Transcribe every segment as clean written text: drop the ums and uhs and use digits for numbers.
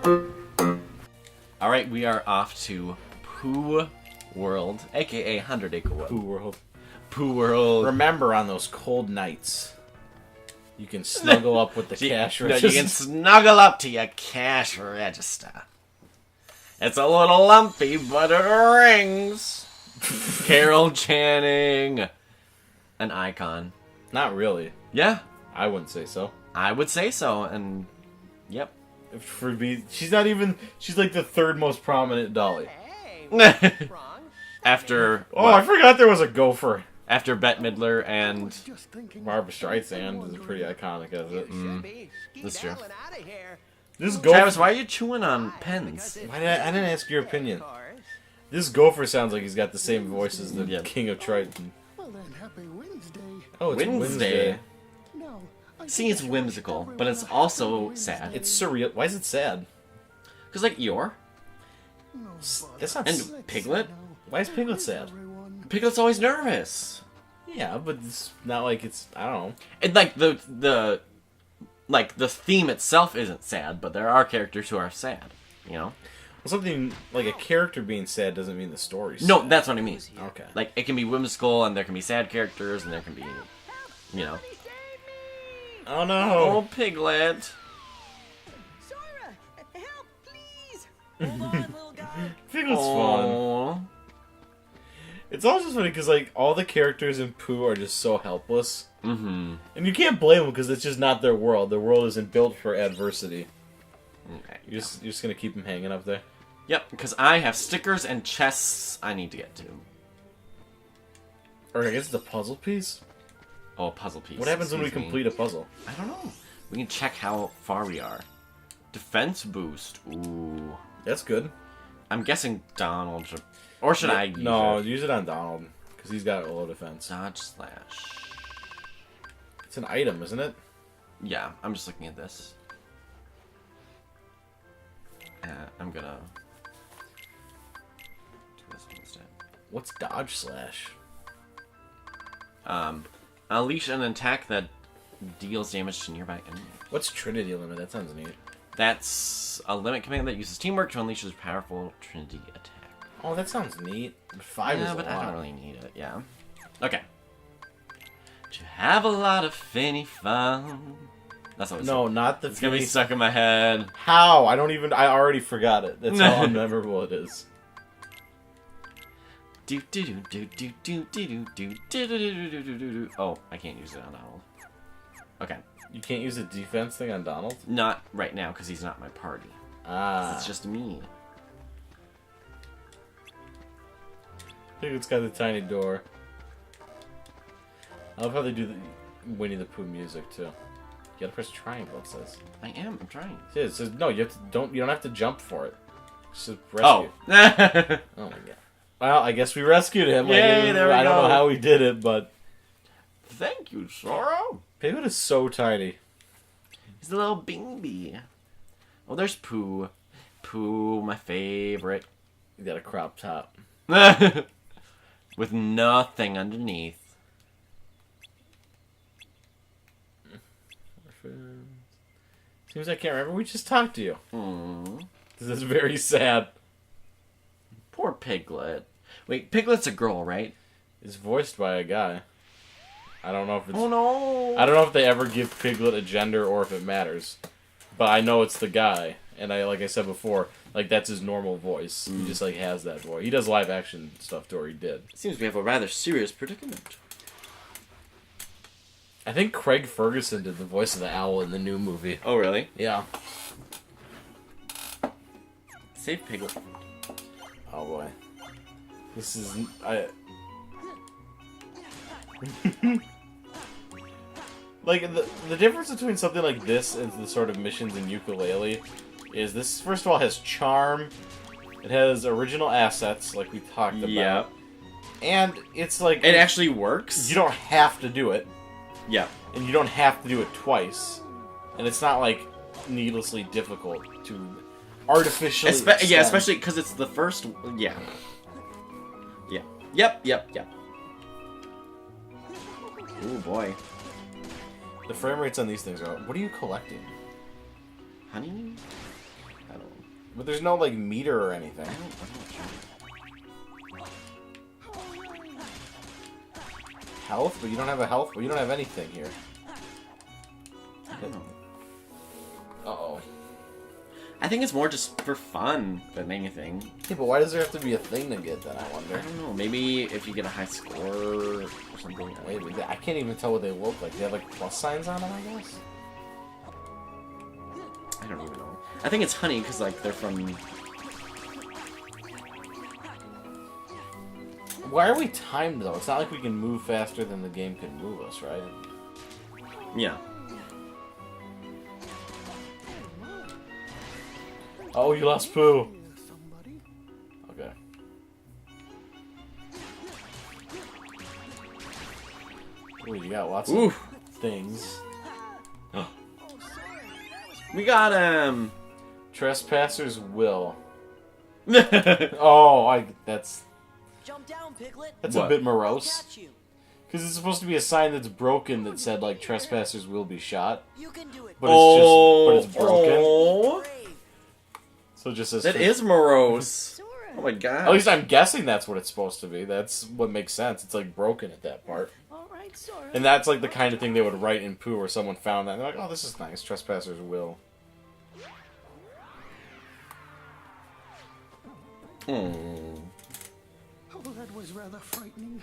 Alright, we are off to Pooh World, aka 100 Acre Wood. Pooh World. Pooh World. Remember, on those cold nights, you can snuggle up with the cash register. No, you can snuggle up to your cash register. It's a little lumpy, but it rings. Carol Channing. An icon. Not really. Yeah. I wouldn't say so. I would say so, and... Yep. For me, she's not even... She's like the third most prominent Dolly. After... Oh, I forgot there was a gopher. After Bette Midler and... Barbara Streisand is pretty iconic as it. That's true. This gopher... Travis, why are you chewing on pens? I didn't ask your opinion. This gopher sounds like he's got the same voice as the King of Triton. Oh, it's Wednesday. See, it's whimsical, but it's also sad. It's surreal. Why is it sad? Because, like, Eeyore. That's not... And Piglet. Why is Piglet sad? Piglet's always nervous. Yeah, but it's not like it's... I don't know. And, like, the theme itself isn't sad, but there are characters who are sad, you know? Well, something like a character being sad doesn't mean the story's No, sad. that's what I mean. Okay. Like, it can be whimsical, and there can be sad characters, and there can be, you know... Oh, no. Oh, Piglet. Sora, help, please. Hold on, little guy. Piglet's fun. It's also funny because, like, all the characters in Pooh are just so helpless. Mm-hmm. And you can't blame them because it's just not their world. Their world isn't built for adversity. Okay. You're just going to keep them hanging up there? Yep, because I have stickers and chests I need to get to. Or I guess it's a puzzle piece? Oh, a puzzle piece. What happens when we complete a puzzle? I don't know. We can check how far we are. Defense boost. Ooh. That's good. I'm guessing Donald should... Or should I use No, it? use it on Donald. Because he's got a low defense. Dodge slash. It's an item, isn't it? Yeah, I'm just looking at this. I'm gonna... do this instead. What's dodge slash? Unleash an attack that deals damage to nearby enemies. What's Trinity Limit? That sounds neat. That's a limit command that uses teamwork to unleash his powerful Trinity attack. Oh, that sounds neat. 5 is a but lot. I don't really need it, yeah. Okay. To have a lot of finny fun. That's what it's No, not the... It's gonna be stuck in my head. How? I already forgot it. That's how unmemorable it is. Oh, I can't use it on Donald. Okay. You can't use the defense thing on Donald? Not right now, because he's not my party. Ah. It's just me. I think it's got the tiny door. I love how they do the Winnie the Pooh music, too. You gotta press triangle, it says. I'm trying. It says, no, you don't have to jump for it. Just rescue. Oh. Oh my god. Well, I guess we rescued him. Yay, there we I don't go. know how we did it, but... Thank you, Sora. Piglet is so tiny. He's a little baby. Oh, there's Pooh. Pooh, my favorite. You got a crop top. With nothing underneath. Seems I can't remember. We just talked to you. Aww. This is very sad. Poor Piglet. Wait, Piglet's a girl, right? It's voiced by a guy. I don't know if it's... Oh no! I don't know if they ever give Piglet a gender or if it matters. But I know it's the guy. And like I said before, like that's his normal voice. He just like has that voice. He does live action stuff too, or he did. Seems we have a rather serious predicament. I think Craig Ferguson did the voice of the owl in the new movie. Oh, really? Yeah. Save Piglet. Oh boy. This is... Like, the difference between something like this and the sort of missions in Ukulele is this, first of all, has charm. It has original assets, like we talked about. Yeah. And it's like... It actually works. You don't have to do it. Yeah. And you don't have to do it twice. And it's not, like, needlessly difficult to artificially Yeah, especially because it's the first... Yeah. Yeah. Yep. Oh, boy. The frame rates on these things are... What are you collecting? Honey? I don't know. But there's no, like, meter or anything. Health? But you don't have a health? Well, you don't have anything here. I don't know. Uh-oh. I think it's more just for fun than anything. Yeah, but why does there have to be a thing to get then, I wonder? I don't know. Maybe if you get a high score or something. Wait, I can't even tell what they look like. They have, like, plus signs on them, I guess? I don't even know. I think it's honey because, like, they're from... Why are we timed, though? It's not like we can move faster than the game can move us, right? Yeah. Oh, you lost poo. Okay. Ooh, you got lots Ooh. of things. We got him! Trespassers will. Oh, that's Jump down, Piglet. a What? bit morose. Got you. Because it's supposed to be a sign that's broken that said, like, trespassers will be shot. You can do it. But it's broken. Oh, Brave. So it just says... that is morose. Sora. Oh my god. At least I'm guessing that's what it's supposed to be. That's what makes sense. It's, like, broken at that part. All right, Sora. And that's, like, the kind of thing they would write in Pooh where someone found that. And they're like, oh, this is nice. Trespassers will. Hmm. Oh, that was rather frightening.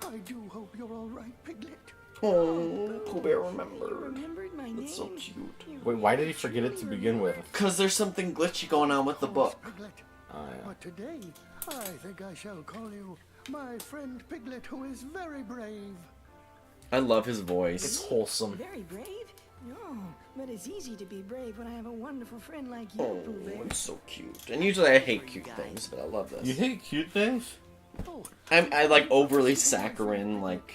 I do hope you're all right, Piglet. Oh, Pooh Bear remembered. Remembered my name. That's so cute. Wait, why did he forget it to begin with? Because there's something glitchy going on with the book. Piglet. Oh, yeah. But today, I think I shall call you my friend Piglet, who is very brave. I love his It's voice. wholesome. Very brave? No, but it's easy to be brave when I have a wonderful friend like you, Oh, Pooh Bear. it's so cute. And usually I hate cute things, but I love this. You hate cute things? Oh, I like overly saccharine, like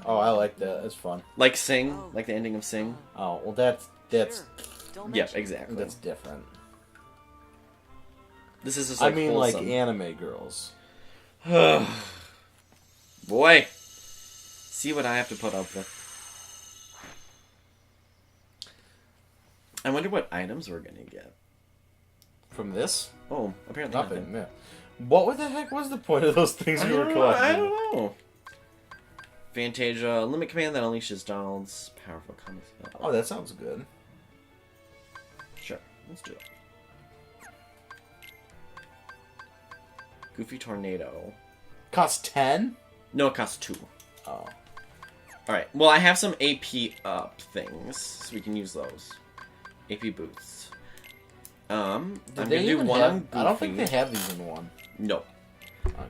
Oh, I like that. It's fun. Sing, like the ending of Sing. Oh, well, that's Sure. Don't Yeah, mention it. exactly. that's different. This is just I like mean, wholesome. like anime girls. Boy, see what I have to put up with. I wonder what items we're gonna get. From this? Oh, apparently Nothing. nothing. Yeah. What the heck was the point of those things we were collecting? I don't know. Fantasia, limit command that unleashes Donald's powerful combat spell. Oh, that sounds good. Sure, let's do it. Goofy Tornado. Cost 10? No, it costs 2. Oh. Alright, well, I have some AP up things, so we can use those. AP boosts. I'm gonna do one on Goofy. I don't think they have these in one. No.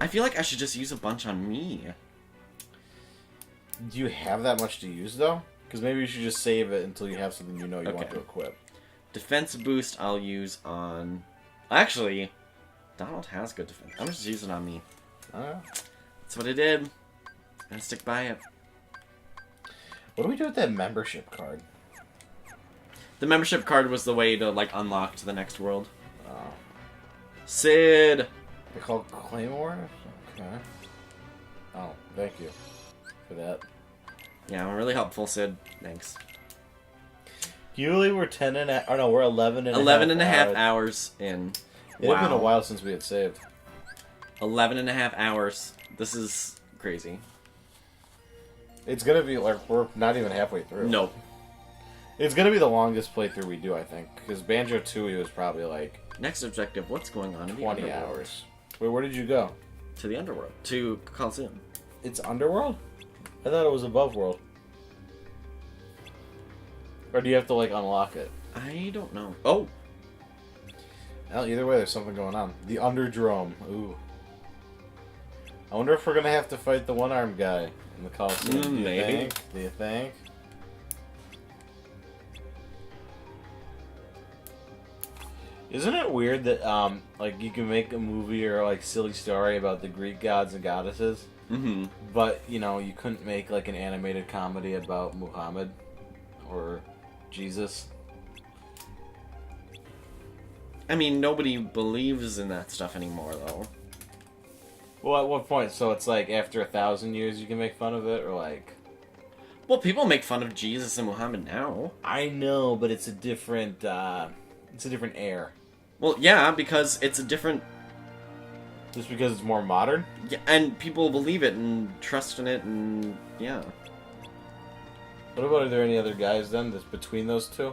I feel like I should just use a bunch on me. Do you have that much to use, though? Because maybe you should just save it until you have something you know you want Okay. to equip. Defense boost I'll use on... Actually, Donald has good defense. I'm just using it on me. That's what I did. Gonna stick by it. What do we do with that membership card? The membership card was the way to, like, unlock to the next world. Oh. Sid! They're called Claymore? Okay. Oh, thank you for that. Yeah, I'm really helpful, Sid. Thanks. Usually we're 10 and a... Oh, no, we're 11 and 11 and a half hours. hours in. It had been a while since we had saved. 11 and a half hours. This is crazy. It's gonna be like we're not even halfway through. Nope. It's gonna be the longest playthrough we do, I think, because Banjo-Tooie was probably like Next objective, what's going on in the 20 Underworld? hours. Wait, where did you go? To the Underworld. To Coliseum. It's Underworld? I thought it was Above World. Or do you have to like unlock it? I don't know. Oh! Well, either way, there's something going on. The Underdrome. Ooh. I wonder if we're gonna have to fight the one-armed guy in the Coliseum. Do you Maybe. think? Do you think? Isn't it weird that like you can make a movie or like silly story about the Greek gods and goddesses, Mm-hmm. but you know you couldn't make like an animated comedy about Muhammad or Jesus? I mean, nobody believes in that stuff anymore, though. Well, at what point? So it's like after 1,000 years you can make fun of it, or like? Well, people make fun of Jesus and Muhammad now. I know, but it's a different air. Well, yeah, because it's a different... Just because it's more modern? Yeah, and people believe it and trust in it, and yeah. What about, are there any other guys then that's between those two?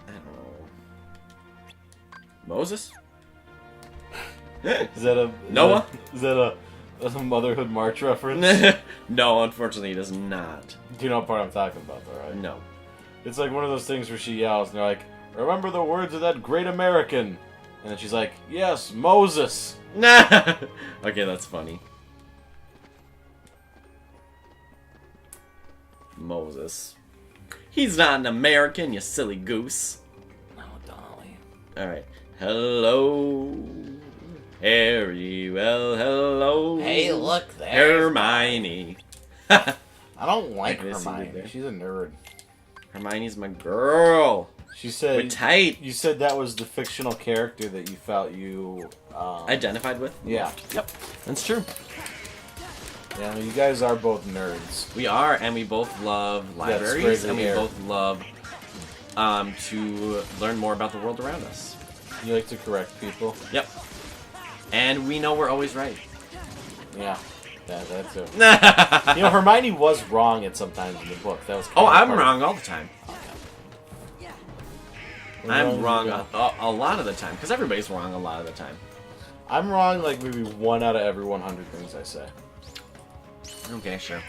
I don't know. Moses? Is that a... Noah? Is that a Motherhood March reference? No, unfortunately, it is not. Do you know what part I'm talking about, though, right? No. It's like one of those things where she yells, and they're like, remember the words of that great American? And then she's like, yes, Moses! Okay, that's funny. Moses. He's not an American, you silly goose. Oh, Dolly. Alright. Hello. Harry, well, hello. Hey, look, there's Hermione. I don't like I can see you Hermione. there. She's a nerd. Hermione's my girl. She said... We're tight. You said that was the fictional character that you felt you... Identified with? Yeah. Yep. That's true. Yeah, you guys are both nerds. We are, and we both love libraries, and we hair. both love to learn more about the world around us. You like to correct people. Yep. And we know we're always right. Yeah. Yeah, that too. You know, Hermione was wrong at sometimes in the book. That was kind Oh, of I'm part of- wrong all the time. I'm wrong Yeah. a lot of the time, because everybody's wrong a lot of the time. I'm wrong like maybe 1 out of every 100 things I say. Okay, sure.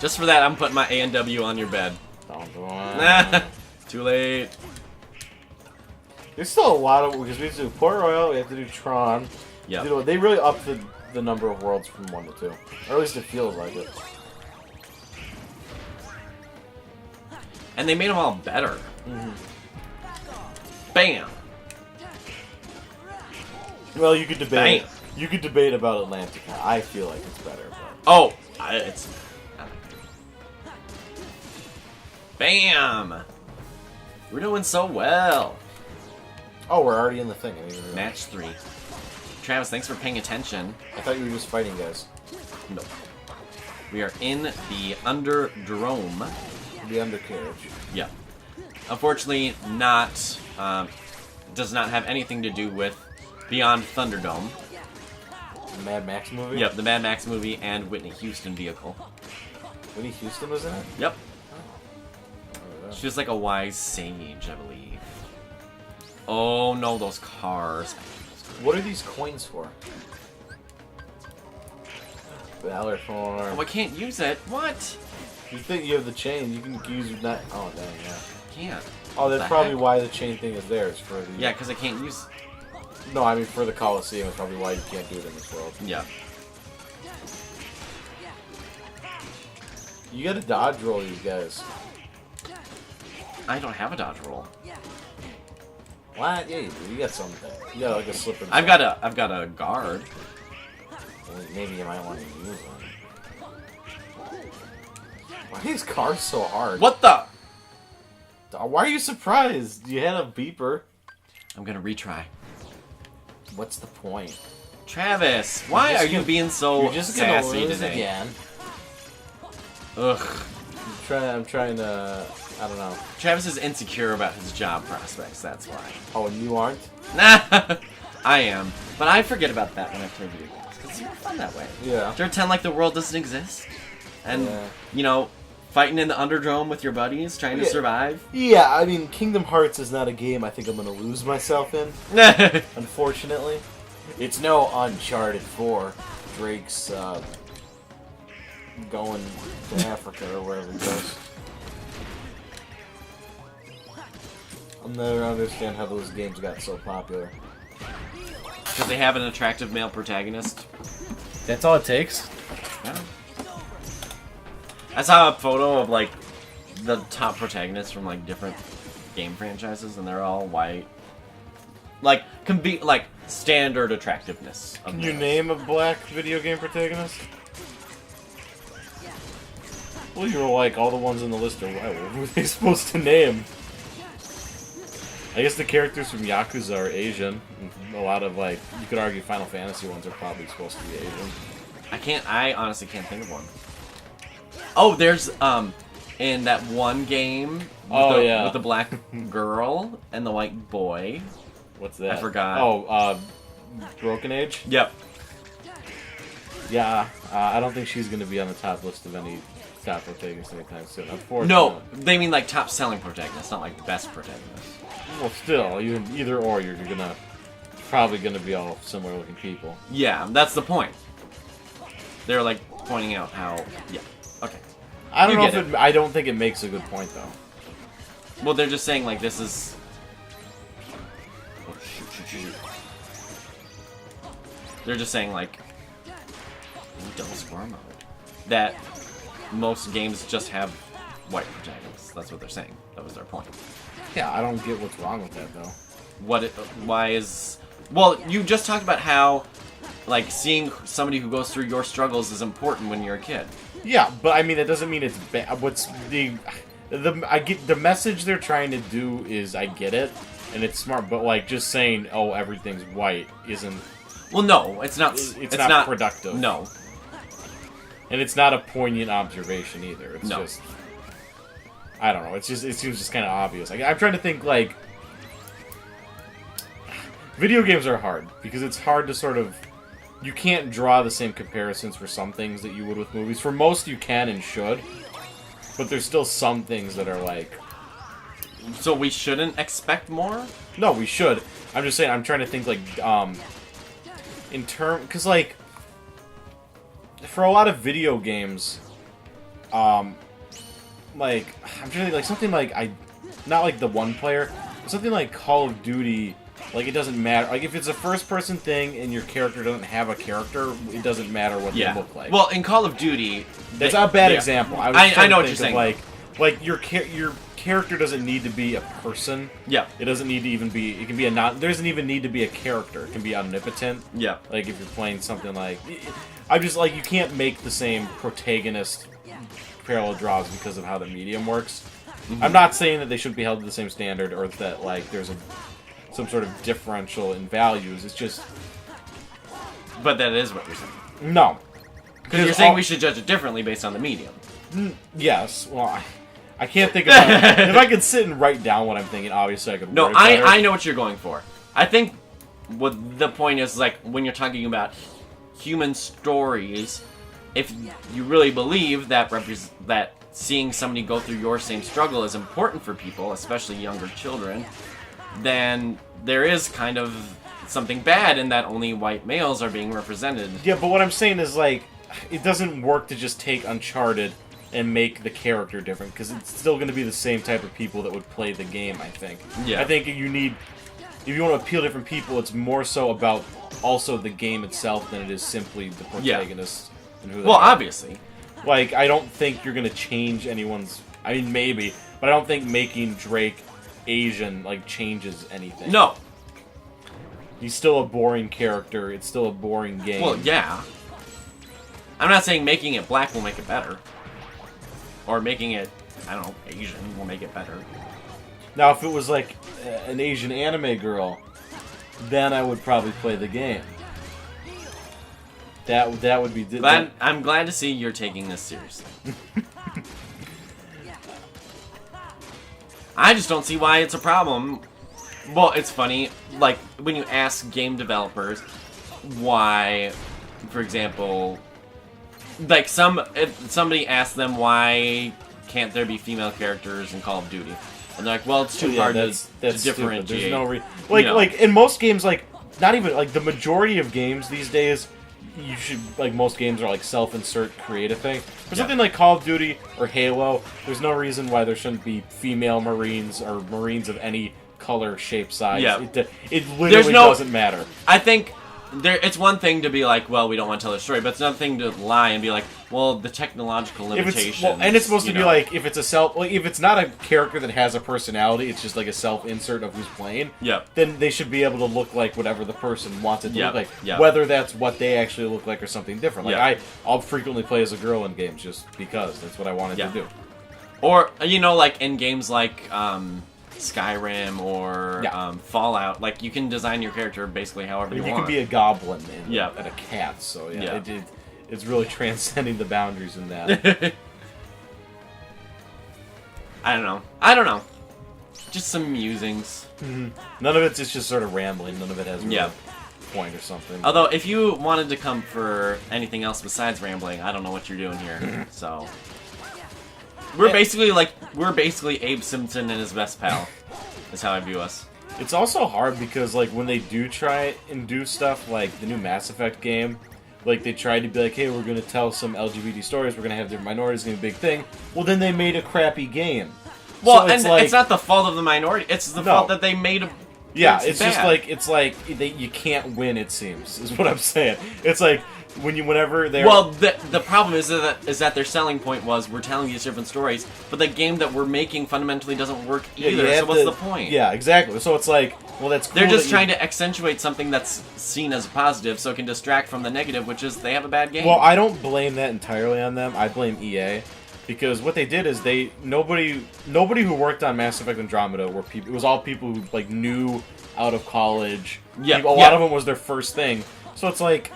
Just for that, I'm putting my A and W on your bed. Don't do it. Too late. There's still a lot of... Because we have to do Port Royal, we have to do Tron. Yeah. You know, they really upped the number of worlds from 1 to 2. Or at least it feels like it. And they made them all better. Bam. Well, you could debate... Bam. You could debate about Atlantica. I feel like it's better, but... Oh, it's... Bam. We're doing so well. Oh, we're already in the thing. I didn't even realize. Match 3. Travis, thanks for paying attention. I thought you were just fighting guys. No. We are in the Underdrome. The undercarriage. Yeah. Unfortunately, not... does not have anything to do with Beyond Thunderdome. The Mad Max movie? Yep, the Mad Max movie and Whitney Houston vehicle. Whitney Houston was in it? Yep. Oh, yeah. She was like a wise sage, I believe. Oh no, those cars. What are these coins for? Valor Oh, I form. can't use it. What? You think you have the chain? You can use that. Oh, dang, yeah. Can't. Oh, that's The probably heck? why the chain thing is there. Is for the. Yeah, because I can't use... No, I mean for the Colosseum. Is probably why you can't do it in this world. Yeah. You gotta dodge roll these guys. I don't have a dodge roll. What? Yeah, you do. You got something. You got like a slipper. I've got a guard. Maybe you might want to use one. Why are these cars so hard? What the? Why are you surprised? You had a beeper. I'm gonna retry. What's the point? Travis, why just are you gonna- being so You're just gonna sassy lose today? again. Ugh. I'm trying to. I don't know. Travis is insecure about his job prospects, that's why. Oh, and you aren't? Nah, I am. But I forget about that when I play video games, because it's more fun that way. Yeah. To pretend like the world doesn't exist. And, Yeah. you know, fighting in the Underdrome with your buddies, trying to Yeah. survive. Yeah, I mean, Kingdom Hearts is not a game I think I'm gonna lose myself in, unfortunately. It's no Uncharted 4. Drake's, going to Africa or wherever he goes. I'll never understand how those games got so popular. Because they have an attractive male protagonist. That's all it takes? Yeah. I saw a photo of, like, the top protagonists from, like, different game franchises, and they're all white. Like, can be, like, standard attractiveness. Of Can you males. name a black video game protagonist? Well, you were like, all the ones on the list are white. What were they supposed to name? I guess the characters from Yakuza are Asian. A lot of, like, you could argue Final Fantasy ones are probably supposed to be Asian. I honestly can't think of one. Oh, there's, in that one game with, Oh, yeah. with the black girl and the white boy. What's that? I forgot. Oh, Broken Age? Yep. Yeah, I don't think she's going to be on the top list of any top protagonists anytime soon. Unfortunately. No, they mean like top selling protagonist, not like the best protagonist. Well, still, either or, you're probably gonna be all similar looking people. Yeah, that's the point. They're like pointing out how. Yeah. Okay. I don't You know get if I don't think it makes a good point though. Well, they're just saying like this is. Oh, shoot. They're just saying like. Ooh, double score mode. That most games just have white protagonists. That's what they're saying. That was their point. Yeah, I don't get what's wrong with that though. Why is... Well, you just talked about how, like, seeing somebody who goes through your struggles is important when you're a kid. Yeah, but I mean, it doesn't mean it's bad. What's I get the message they're trying to do is I get it, and it's smart, but like just saying, oh, everything's white isn't. Well, no, it's not. It's not productive. No, and it's not a poignant observation either. It's No. just. I don't know. It seems just kind of obvious. Like, I'm trying to think like. Video games are hard because it's hard to sort of. You can't draw the same comparisons for some things that you would with movies. For most, you can and should, but there's still some things that are like. so we shouldn't expect more. No, we should. I'm just saying. I'm trying to think like in term because like for a lot of video games, like I'm trying to think like something like not like the one player, but something like Call of Duty. Like, it doesn't matter. Like, if it's a first-person thing and your character doesn't have a character, it doesn't matter what they look like. Well, in Call of Duty, that's not a bad example. I know what you're saying. Like your character doesn't need to be a person. Yeah. It doesn't need to even be. It can be a not. There doesn't even need to be a character. It can be omnipotent. Yeah. Like if you're playing something like, I'm just like you can't make the same protagonist parallel draws because of how the medium works. Mm-hmm. I'm not saying that they shouldn't be held to the same standard or that like there's some sort of differential in values. It's just... But that is what you're saying. No. Because you're saying we should judge it differently based on the medium. Yes. Well, I can't think about it. If I could sit and write down what I'm thinking, obviously I could No, word it better. I know what you're going for. I think what the point is, like, when you're talking about human stories, if you really believe that that seeing somebody go through your same struggle is important for people, especially younger children, then there is kind of something bad in that only white males are being represented. Yeah, but what I'm saying is, like, it doesn't work to just take Uncharted and make the character different, because it's still going to be the same type of people that would play the game, I think. Yeah. I think you need... If you want to appeal to different people, it's more so about also the game itself than it is simply the protagonist and who they are. Obviously. Like, I don't think you're going to change anyone's... I mean, maybe, but I don't think making Drake Asian, like, changes anything. No. He's still a boring character. It's still a boring game. Well, yeah. I'm not saying making it black will make it better. Or making it, I don't know, Asian will make it better. Now, if it was, like, an Asian anime girl, then I would probably play the game. That would be... But I'm glad to see you're taking this seriously. I just don't see why it's a problem. Well, it's funny, like, when you ask game developers why, for example, like, if somebody asks them why can't there be female characters in Call of Duty, and they're like, well, it's too hard to differentiate. There's no like, in most games, like, not even, like, the majority of games these days, you should, like, most games are, like, self-insert creative thing. For something like Call of Duty or Halo, there's no reason why there shouldn't be female Marines or Marines of any color, shape, size. Yeah. It literally doesn't matter. I think it's one thing to be like, well, we don't want to tell the story, but it's another thing to lie and be like, well, the technological limitations. And it's supposed to be like, if it's not a character that has a personality, it's just like a self-insert of who's playing. Yep. Then they should be able to look like whatever the person wants it to look like, Yep. whether that's what they actually look like or something different. Like Yep. I'll frequently play as a girl in games just because that's what I wanted to do. Or like in games like Skyrim or Fallout, like, you can design your character basically however you want. You can be a goblin and Yeah. a cat, so Yeah. it's really transcending the boundaries in that. I don't know. just some musings. None of it's just sort of rambling. None of it has a Yeah. point or something. Although, if you wanted to come for anything else besides rambling, I don't know what you're doing here. So, we're basically Abe Simpson and his best pal. Is how I view us. It's also hard because, like, when they do try and do stuff like the new Mass Effect game, like, they tried to be like, hey, we're going to tell some LGBT stories, we're going to have different minorities, it's going to be a big thing. Well, then they made a crappy game. Well, so and like, it's not the fault of the minority, it's the fault that they made a... Yeah, it's bad. just like, you can't win, it seems, is what I'm saying. It's like, whenever they're... Well, the problem is that their selling point was, we're telling these different stories, but the game that we're making fundamentally doesn't work either, so what's the point? Yeah, exactly. So it's like, well, that's cool. They're just trying to accentuate something that's seen as a positive, so it can distract from the negative, which is they have a bad game. Well, I don't blame that entirely on them. I blame EA. Because what they did is nobody who worked on Mass Effect Andromeda were people. It was all people who like knew out of college. Yeah, a lot of them was their first thing. So it's like,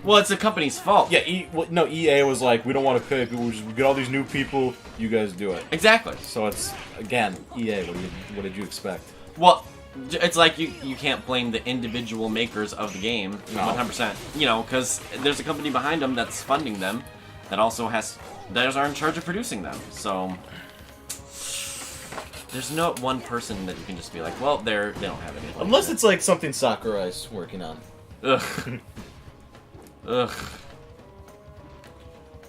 well, it's the company's fault. yeah, EA was like, we don't want to pay people. We get all these new people. You guys do it. Exactly. So it's again, EA. What did you expect? Well, it's like you can't blame the individual makers of the game 100%. You know, because there's a company behind them that's funding them, that also that are in charge of producing them. So there's no one person that you can just be like, well, they don't have any. Unless it's like something Sakurai's working on. Ugh. Ugh.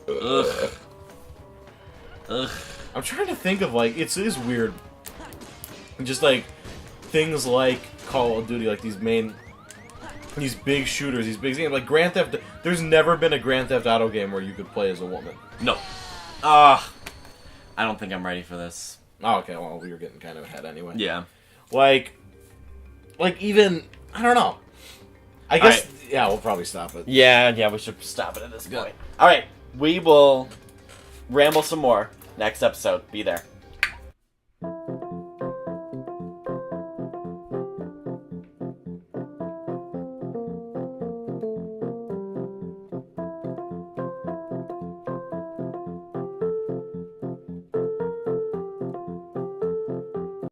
Ugh. Ugh. I'm trying to think of like it is weird. Just like things like Call of Duty, like these big shooters, these big games, like Grand Theft. There's never been a Grand Theft Auto game where you could play as a woman. No. I don't think I'm ready for this. Oh, okay. Well, we were getting kind of ahead anyway. Yeah. Like even I don't know. I guess right. yeah, we'll probably stop it. Yeah, we should stop it at this point. All right, we will ramble some more next episode. Be there.